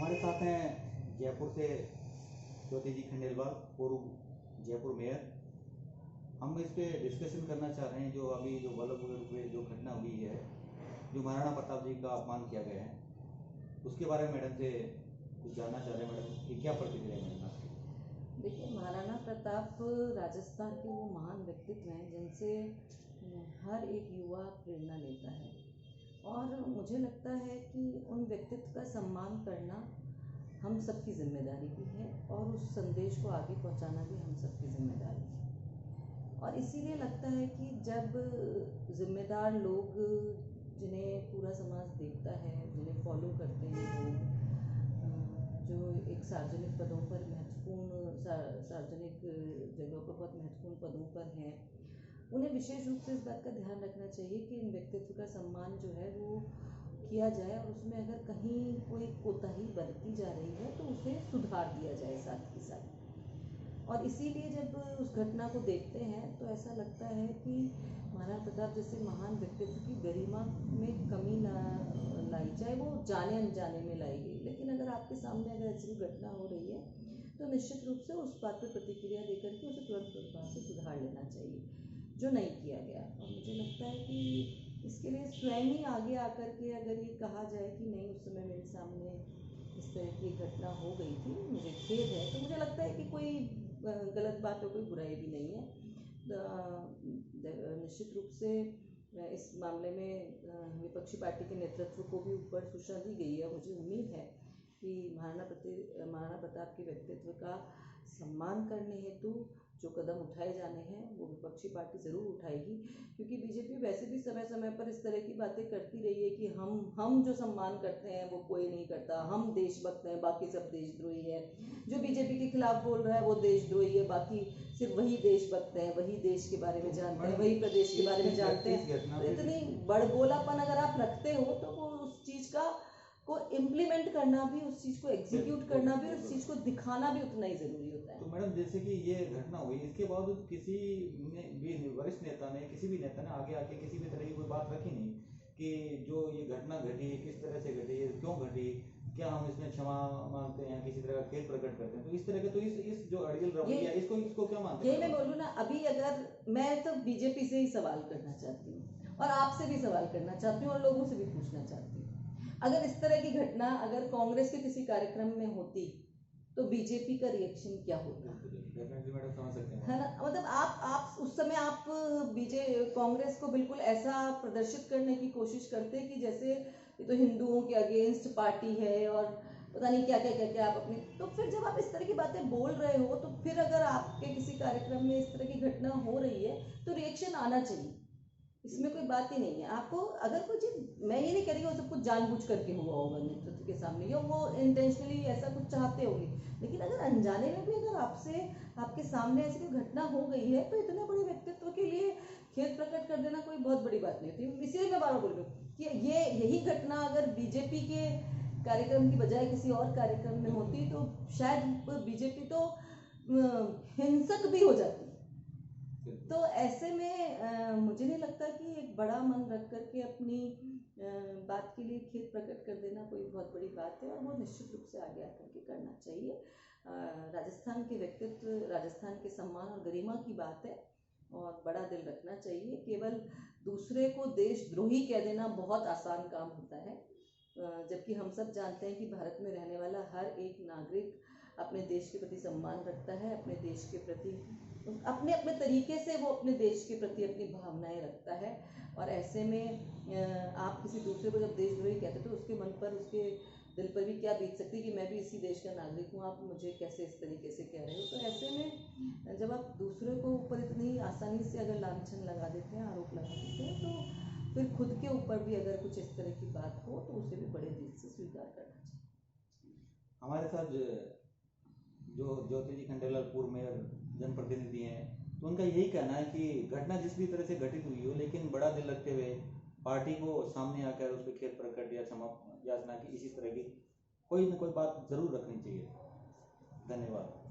हमारे साथ हैं जयपुर से ज्योति जी खंडेलवाल, पूर्व जयपुर मेयर। हम इस पे डिस्कशन करना चाह रहे हैं जो अभी जो वल्लभ में जो घटना हुई है, जो महाराणा प्रताप जी का अपमान किया गया है, उसके बारे में मैडम से कुछ जानना चाह रहे हैं। मैडम की क्या प्रतिक्रिया है मैडम आपकी? देखिए, महाराणा प्रताप राजस्थान के वो महान व्यक्तित्व हैं जिनसे हर एक युवा प्रेरणा लेता है, और मुझे लगता है कि उन व्यक्तित्व का सम्मान करना हम सबकी जिम्मेदारी भी है, और उस संदेश को आगे पहुंचाना भी हम सबकी जिम्मेदारी है। और इसीलिए लगता है कि जब जिम्मेदार लोग, जिन्हें पूरा समाज देखता है, जिन्हें फॉलो करते हैं लोग, जो एक सार्वजनिक पदों पर सार्वजनिक जगहों पर बहुत महत्वपूर्ण पदों पर हैं, उन्हें विशेष रूप से इस बात का ध्यान रखना चाहिए कि इन व्यक्तित्व का सम्मान जो है वो किया जाए, और उसमें अगर कहीं कोई कोताही बरती जा रही है तो उसे सुधार दिया जाए साथ ही साथ। और इसीलिए जब उस घटना को देखते हैं तो ऐसा लगता है कि महाराणा प्रताप जैसे महान व्यक्तित्व की गरिमा में कमी ना लाई, चाहे वो जाने अनजाने में लाई गई, लेकिन अगर आपके सामने अगर ऐसी घटना हो रही है तो निश्चित रूप से उस बात पर प्रतिक्रिया देकर के उसे तुरंत उस बात से सुधार लेना चाहिए, जो नहीं किया गया। और मुझे लगता है कि इसके लिए स्वयं ही आगे आकर के अगर ये कहा जाए कि नहीं, उस समय मेरे सामने इस तरह की घटना हो गई थी, मुझे खेद है, तो मुझे लगता है कि कोई गलत बात हो, कोई बुराई भी नहीं है। निश्चित रूप से इस मामले में विपक्षी पार्टी के नेतृत्व को भी ऊपर सूचना दी गई है। मुझे उम्मीद है कि महाराणा प्रताप के व्यक्तित्व का सम्मान करने हेतु जो कदम उठाए जाने हैं वो विपक्षी पार्टी ज़रूर उठाएगी, क्योंकि बीजेपी वैसे भी समय समय पर इस तरह की बातें करती रही है कि हम जो सम्मान करते हैं वो कोई नहीं करता, हम देशभक्त हैं, बाकी सब देशद्रोही है। जो बीजेपी के खिलाफ बोल रहा है वो देशद्रोही है, बाकी सिर्फ वही देशभक्त हैं, वही देश के बारे में जानते हैं, वही प्रदेश के बारे में जानते हैं। तो इतनी बड़बोलापन अगर आप रखते हो तो वो उस चीज़ को इम्प्लीमेंट करना भी, उस चीज़ को एग्जीक्यूट करना भी, उस चीज़ को दिखाना भी उतना ही ज़रूरी होता है। तो मैडम, जैसे कि ये घटना हुई, इसके बावजूद किसी ने भी, वरिष्ठ नेता ने, किसी भी नेता ने आगे आके किसी भी तरह की कोई बात रखी नहीं कि जो ये घटना घटी, किस तरह से घटी, क्यों घटी, क्या हम इसमें क्षमा मांगते हैं, किसी तरह का खेद प्रकट करते हैं। तो इस तरह के, तो इस जो अड़ियल रवैया, इसको क्या मानते हैं? ये मैं बोलूँ ना, अभी अगर मैं तो बीजेपी से ही सवाल करना चाहती हूँ, और आपसे भी सवाल करना चाहती हूँ, और लोगों से भी पूछना चाहती हूँ, अगर इस तरह की घटना अगर कांग्रेस के किसी कार्यक्रम में होती तो बीजेपी का रिएक्शन क्या होता? डेफिनेटली मैडम, समझ सकते हैं, है ना। मतलब आप उस समय आप कांग्रेस को बिल्कुल ऐसा प्रदर्शित करने की कोशिश करते कि जैसे ये तो हिंदुओं के अगेंस्ट पार्टी है, और पता नहीं क्या क्या क्या क्या आप अपनी। तो फिर जब आप इस तरह की बातें बोल रहे हो, तो फिर अगर आपके किसी कार्यक्रम में इस तरह की घटना हो रही है तो रिएक्शन आना चाहिए, इसमें कोई बात ही नहीं है। आपको अगर कोई चीज़, मैं ये नहीं कह रही वो सब कुछ जानबूझ करके हुआ होगा नेतृत्व के सामने, या वो इंटेंशनली ऐसा कुछ चाहते होंगे, लेकिन अगर अनजाने में भी अगर आपके सामने ऐसी कोई घटना हो गई है तो इतने बड़े व्यक्तित्व के लिए खेद प्रकट कर देना कोई बहुत बड़ी बात नहीं होती। इसीलिए मैं बार बार बोल रही हूँ कि यही घटना अगर बीजेपी के कार्यक्रम की बजाय किसी और कार्यक्रम में होती तो शायद बीजेपी तो हिंसक भी हो जाती। तो ऐसे में मुझे नहीं लगता कि एक बड़ा मन रख करके अपनी बात के लिए खेद प्रकट कर देना कोई बहुत बड़ी बात है, और वो निश्चित रूप से आगे आकर के करना चाहिए। राजस्थान के व्यक्तित्व, राजस्थान के सम्मान और गरिमा की बात है, और बड़ा दिल रखना चाहिए। केवल दूसरे को देशद्रोही कह देना बहुत आसान काम होता है, जबकि हम सब जानते हैं कि भारत में रहने वाला हर एक नागरिक अपने देश के प्रति सम्मान रखता है, अपने देश के प्रति अपने अपने तरीके से वो अपने देश के प्रति अपनी भावनाएं रखता है। और ऐसे में आप किसी दूसरे को जब देशद्रोही कहते हैं तो उसके मन पर, उसके दिल पर भी क्या बीत सकती है कि मैं भी इसी देश का नागरिक हूँ, आप मुझे कैसे इस तरीके से कह रहे हो। तो ऐसे में जब आप दूसरे को ऊपर इतनी आसानी से अगर लांछन लगा देते हैं, आरोप लगा देते हैं, तो फिर खुद के ऊपर भी अगर कुछ इस तरह की बात हो तो उसे भी बड़े दिल से स्वीकार करना चाहिए। हमारे साथ जो ज्योति जी खंडेलवाल पूर्व मेयर जनप्रतिनिधि हैं, तो उनका यही कहना है कि घटना जिस भी तरह से घटित हुई हो, लेकिन बड़ा दिल रखते हुए पार्टी को सामने आकर उस पर खेद प्रकट या क्षमा याचना की, इसी तरह की कोई न कोई बात जरूर रखनी चाहिए। धन्यवाद।